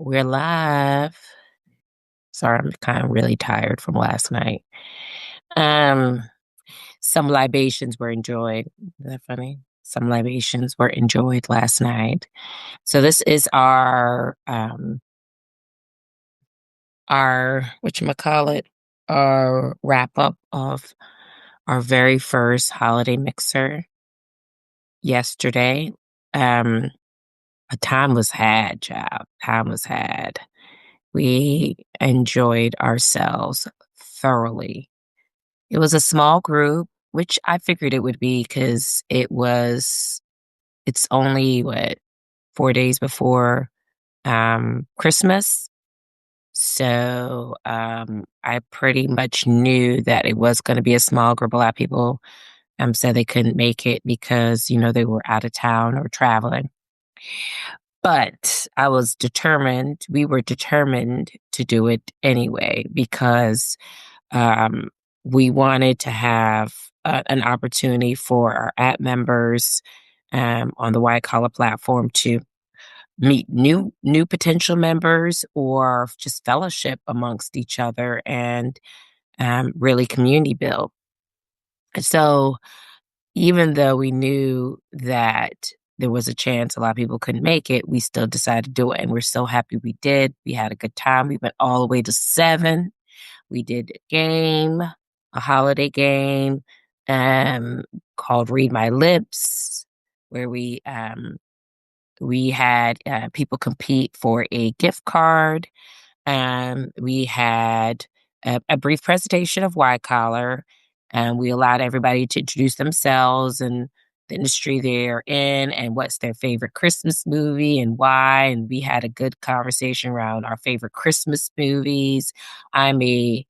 We're live. Sorry, I'm kind of really tired from last night. Um, some libations were enjoyed. Is that funny? Some libations were enjoyed last night. So this is our whatchamacallit, our wrap up of our very first holiday mixer yesterday. Um, a time was had, child. Time was had. We enjoyed ourselves thoroughly. It was a small group, which I figured it would be because it's only what, 4 days before Christmas. So I pretty much knew that it was going to be a small group. A lot of people said they couldn't make it because, they were out of town or traveling. But we were determined to do it anyway because um, we wanted to have an opportunity for our app members on the Wite Collar platform to meet new potential members or just fellowship amongst each other and really community build. So even though we knew that there was a chance a lot of people couldn't make it, we still decided to do it. And we're so happy we did. We had a good time. We went all the way to 7. We did a holiday game, called Read My Lips, where we had people compete for a gift card. We had a brief presentation of Wite Collar, and we allowed everybody to introduce themselves and the industry they're in and what's their favorite Christmas movie and why. And we had a good conversation around our favorite Christmas movies. I'm a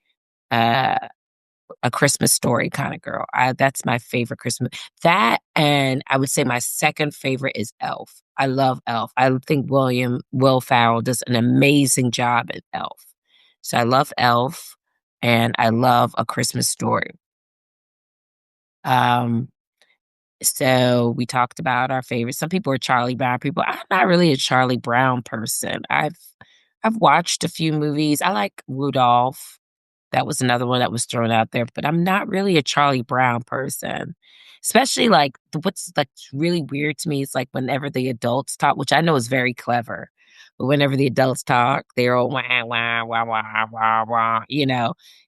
Christmas Story kind of girl. That's my favorite Christmas. That, and I would say my second favorite is Elf. I love Elf. I think Will Ferrell does an amazing job at Elf. So I love Elf, and I love A Christmas Story. Um, so we talked about our favorites. Some people are Charlie Brown people. I'm not really a Charlie Brown person. I've watched a few movies. I like Rudolph. That was another one that was thrown out there, but I'm not really a Charlie Brown person. Especially like what's like really weird to me is like whenever the adults talk, which I know is very clever, but whenever the adults talk, they're all wah wah wah wah wah wah,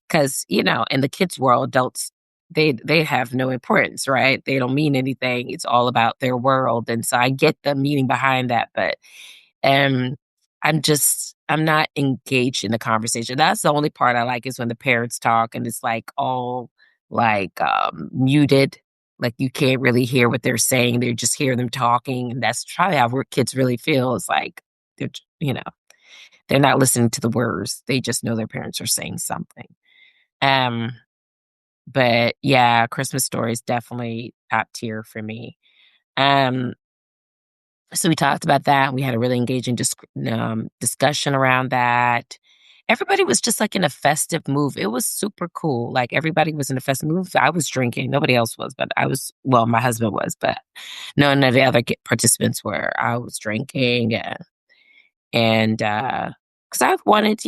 because in the kids' world, adults they have no importance, right? They don't mean anything. It's all about their world, and so I get the meaning behind that, but um, I'm not engaged in the conversation. That's the only part I like is when the parents talk and it's like all like muted. Like you can't really hear what they're saying. They just hear them talking. And that's probably how kids really feel. It's like they're, you know, they're not listening to the words. They just know their parents are saying something. Um, but yeah, Christmas Story is definitely top tier for me. Um, So we talked about that. We had a really engaging discussion around that. Everybody was just like in a festive mood. It was super cool. Like everybody was in a festive mood. I was drinking. Nobody else was, but well, my husband was, but none of the other participants were. I was drinking and because I wanted,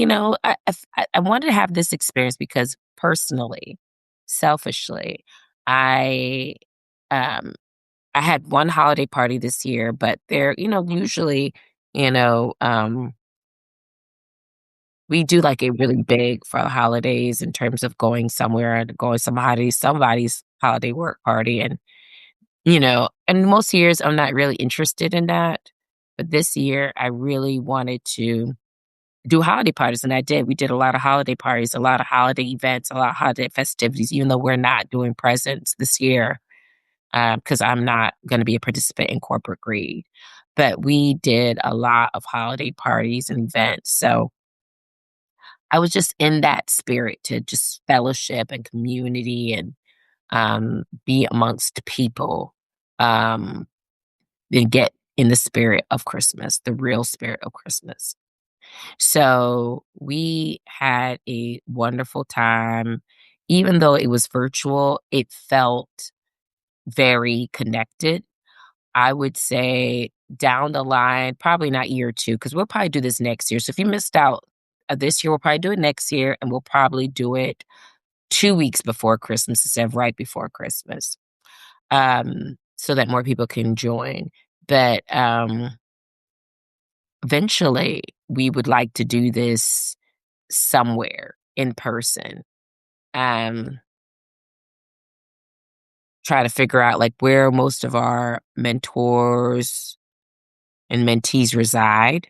I wanted to have this experience because personally, selfishly, I, um, I had one holiday party this year, but they're, usually, you know, um, we do like a really big for the holidays in terms of going somewhere and going somebody's holiday work party. And most years I'm not really interested in that. But this year I really wanted to do holiday parties. And I did. We did a lot of holiday parties, a lot of holiday events, a lot of holiday festivities, even though we're not doing presents this year because I'm not going to be a participant in corporate greed. But we did a lot of holiday parties and events. So I was just in that spirit to just fellowship and community and be amongst people um, and get in the spirit of Christmas, the real spirit of Christmas. So we had a wonderful time. Even though it was virtual, it felt very connected. I would say down the line, probably not year 2, because 'cause we'll probably do this next year. So if you missed out, this year, we'll probably do it next year, and we'll probably do it 2 weeks before Christmas instead of right before Christmas, so that more people can join. But, eventually, we would like to do this somewhere in person. Um, Try to figure out, like, where most of our mentors and mentees reside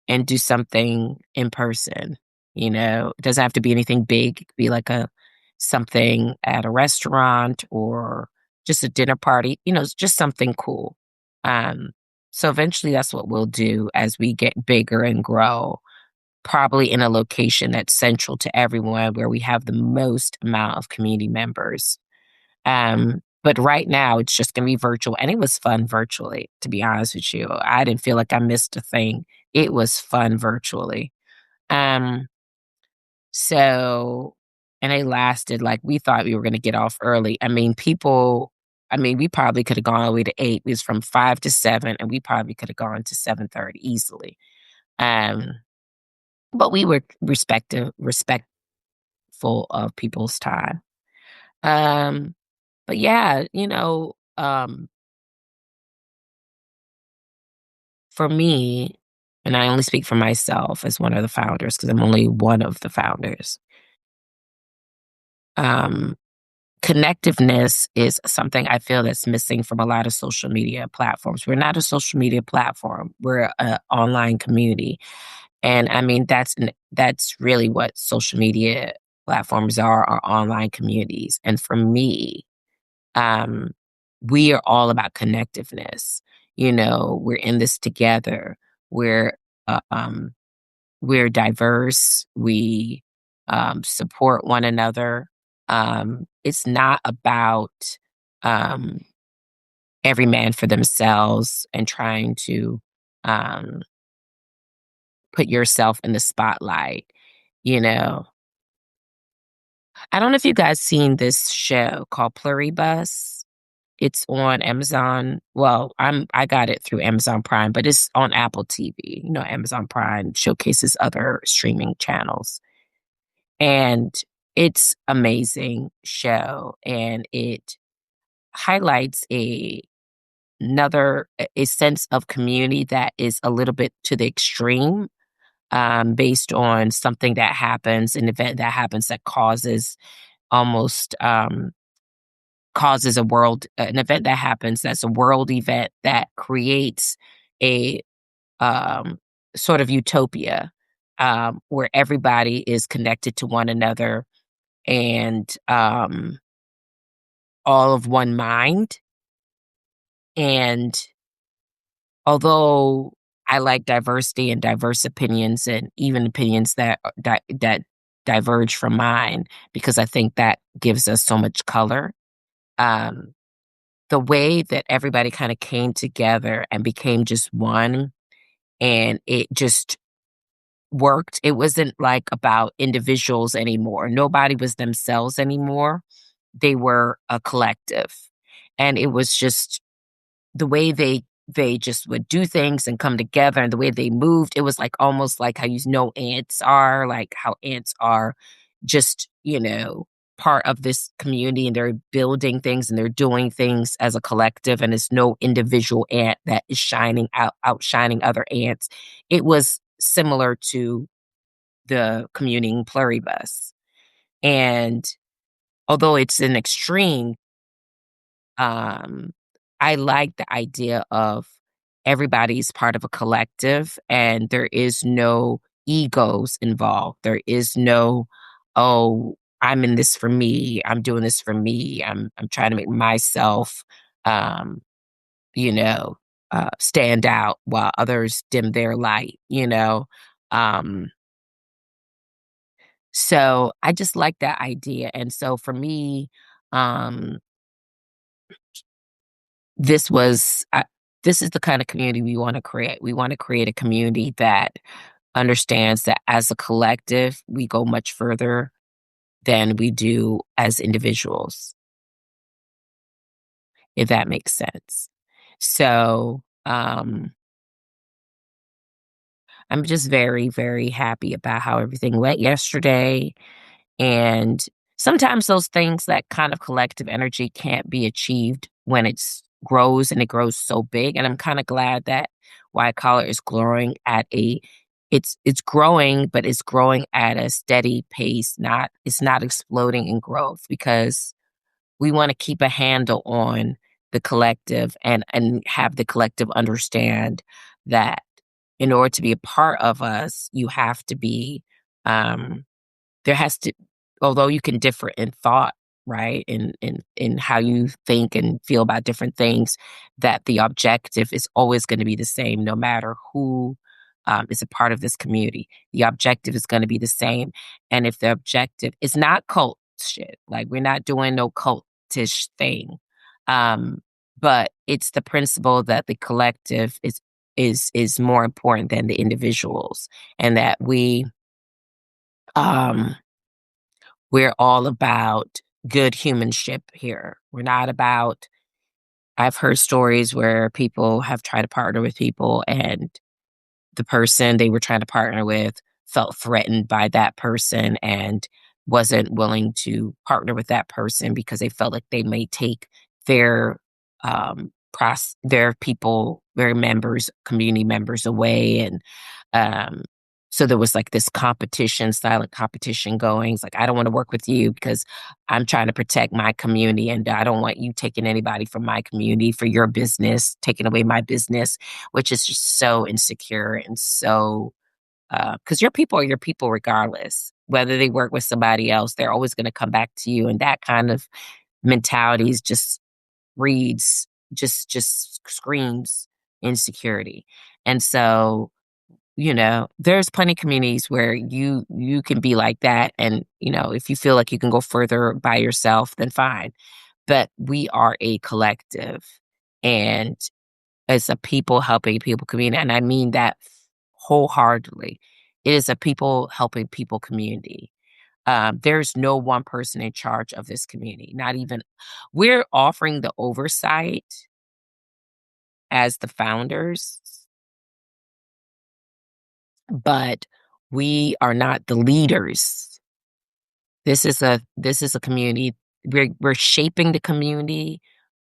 and do something in person. It doesn't have to be anything big. It could be like a something at a restaurant or just a dinner party, it's just something cool. Um, so eventually that's what we'll do as we get bigger and grow, probably in a location that's central to everyone where we have the most amount of community members. But right now it's just gonna be virtual, and it was fun virtually, to be honest with you. I didn't feel like I missed a thing. It was fun virtually. Um, so and they lasted like we thought we were gonna get off early. We probably could have gone all the way to 8. It was from 5 to 7, and we probably could have gone to 7:30 easily. Um, but we were respectful of people's time. Um, but yeah, for me, and I only speak for myself as one of the founders because I'm only one of the founders. Um, Connectiveness is something I feel that's missing from a lot of social media platforms. We're not a social media platform. We're an online community. And that's really what social media platforms are online communities. And for me, um, we are all about connectiveness. We're in this together. We're uh, um, we're diverse. We support one another. It's not about um, every man for themselves and trying to um, put yourself in the spotlight. You know, I don't know if you guys seen this show called Pluribus. It's on Amazon. Well, I got it through Amazon Prime, but it's on Apple TV. Amazon Prime showcases other streaming channels. And it's amazing show, and it highlights a sense of community that is a little bit to the extreme, based on something that happens, an event that happens that almost causes an event that happens that's a world event that creates a um, sort of utopia, where everybody is connected to one another and all of one mind. And although I like diversity and diverse opinions and even opinions that diverge from mine, because I think that gives us so much color. Um, the way that everybody kind of came together and became just one, and it just worked. It wasn't like about individuals anymore. Nobody was themselves anymore. They were a collective. And it was just the way they just would do things and come together, and the way they moved. It was like almost like how ants are, like how ants are just, part of this community, and they're building things and they're doing things as a collective, and it's no individual ant that is outshining other ants. It was similar to the communing pluribus. And although it's an extreme, um, I like the idea of everybody's part of a collective and there is no egos involved. There is no, oh, I'm in this for me. I'm doing this for me. I'm trying to make myself, um, you know, stand out while others dim their light. Um, so I just like that idea. And so for me, um, this was this is the kind of community we want to create. We want to create a community that understands that as a collective, we go much further than we do as individuals, if that makes sense. So, I'm just very, very happy about how everything went yesterday. And sometimes those things, that kind of collective energy can't be achieved when it's grows and it grows so big. And I'm kind of glad that White Collar is growing at a it's growing, but it's growing at a steady pace. Not It's not exploding in growth because we want to keep a handle on the collective and have the collective understand that in order to be a part of us, you have to be um there has to although you can differ in thought, right? In how you think and feel about different things, that the objective is always gonna be the same no matter who, is a part of this community. The objective is gonna be the same, and if the objective is not cult shit, like, we're not doing no cultish thing, um, but it's the principle that the collective is more important than the individuals, and that um we're all about good humanship here. We're not about I've heard stories where people have tried to partner with people and the person they were trying to partner with felt threatened by that person and wasn't willing to partner with that person because they felt like they may take their their people, their members, community members away. And um so there was like this competition, silent competition going. It's like, I don't want to work with you because I'm trying to protect my community and I don't want you taking anybody from my community for your business, taking away my business, which is just so insecure and so because your people are your people regardless. Whether they work with somebody else, they're always going to come back to you. And that kind of mentality is just reads, just screams insecurity. And so, there's plenty of communities where you can be like that. And, if you feel like you can go further by yourself, then fine. But we are a collective. And it's a people helping people community, and I mean that wholeheartedly. It is a people helping people community. There's no one person in charge of this community, not even we're offering the oversight as the founders, but we are not the leaders. This is a community. We're shaping the community,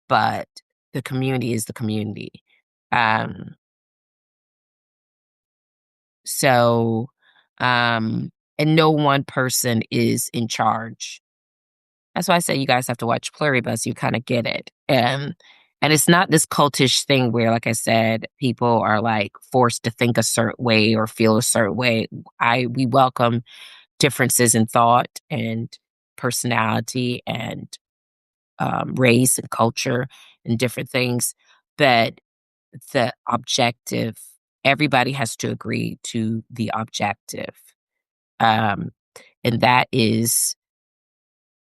but the community is the community. Um, So, um, and no one person is in charge. That's why I say you guys have to watch Pluribus, you kinda get it. And it's not this cultish thing where, like I said, people are, like, forced to think a certain way or feel a certain way. We welcome differences in thought and personality and, race and culture and different things, but the objective everybody has to agree to the objective. Um, and that is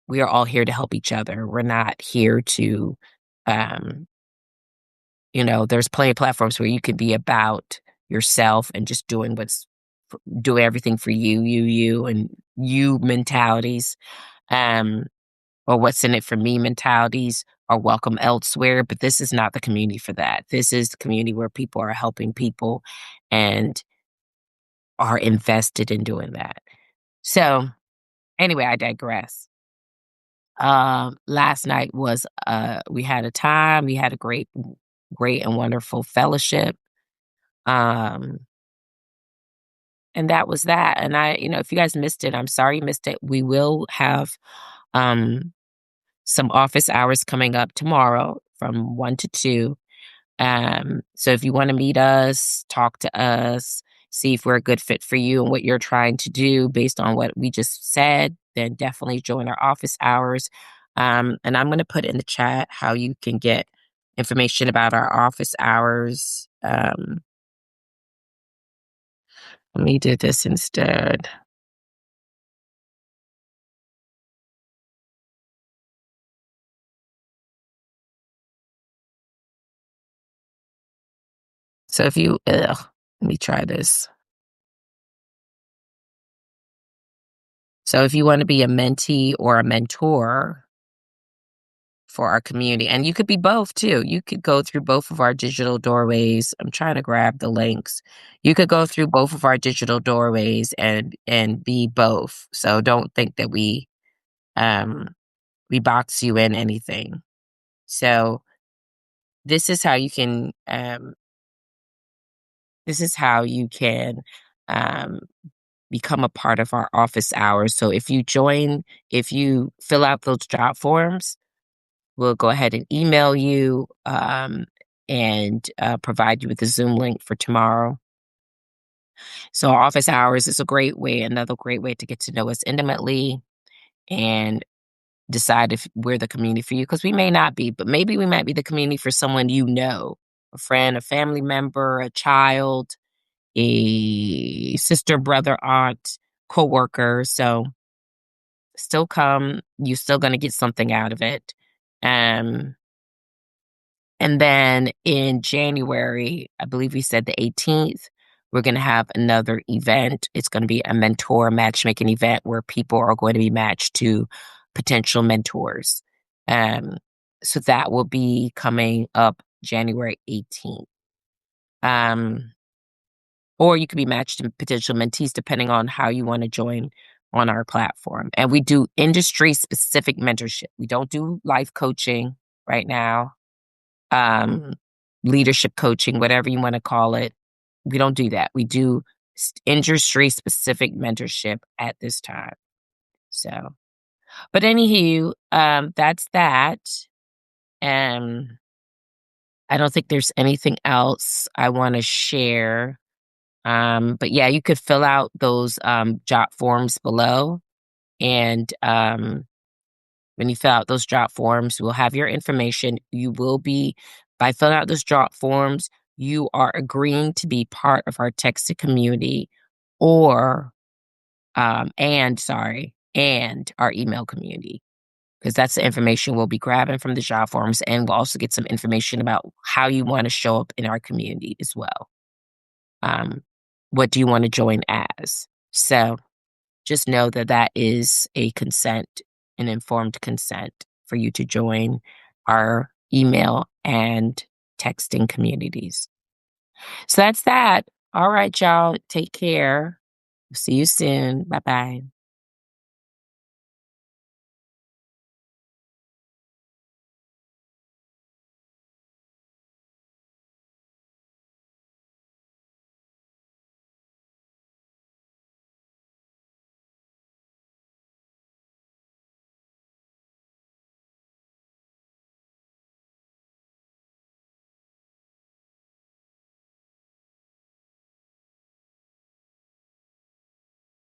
we are all here to help each other. We're not here to, um, there's plenty of platforms where you can be about yourself and just doing everything for you, and you mentalities. Um, or what's in it for me mentalities are welcome elsewhere, but this is not the community for that. This is the community where people are helping people and are invested in doing that. So, anyway, I digress. Last night was we had a time, we had a great and wonderful fellowship. Um and that was that. And if you guys missed it, I'm sorry you missed it. We will have um some office hours coming up tomorrow from 1 to 2. So if you want to meet us, talk to us, see if we're a good fit for you and what you're trying to do based on what we just said, then definitely join our office hours. And I'm going to put in the chat how you can get information about our office hours. Let me do this instead. So let me try this. So if you want to be a mentee or a mentor, for our community. And you could be both too. You could go through both of our digital doorways. I'm trying to grab the links. You could go through both of our digital doorways and be both. So don't think that um we box you in anything. So this is how you can this is how you can um become a part of our office hours. So if you fill out those job forms, we'll go ahead and email you and provide you with a Zoom link for tomorrow. So, office hours is a great way, another great way to get to know us intimately and decide if we're the community for you. Because we may not be, but maybe we might be the community for someone you know, a friend, a family member, a child, a sister, brother, aunt, coworker. So, still come. You're still going to get something out of it. Um, And then in January, I believe we said the 18th, we're going to have another event. It's going to be a mentor matchmaking event where people are going to be matched to potential mentors. Um, so that will be coming up January 18th. Um, or you could be matched to potential mentees depending on how you want to join on our platform. And we do industry specific mentorship. We don't do life coaching right now, um, leadership coaching, whatever you want to call it. We don't do that. We do industry specific mentorship at this time. So, but anywho, that's that. Um, I don't think there's anything else I want to share. But yeah, you could fill out those job forms below, and when you fill out those drop forms, we'll have your information. You will be, by filling out those drop forms, you are agreeing to be part of our texted community or, and our email community. Because that's the information we'll be grabbing from the job forms. And we'll also get some information about how you want to show up in our community as well. What do you want to join as? So just know that that is a consent, an informed consent for you to join our email and texting communities. So that's that. All right, y'all. Take care. See you soon. Bye bye.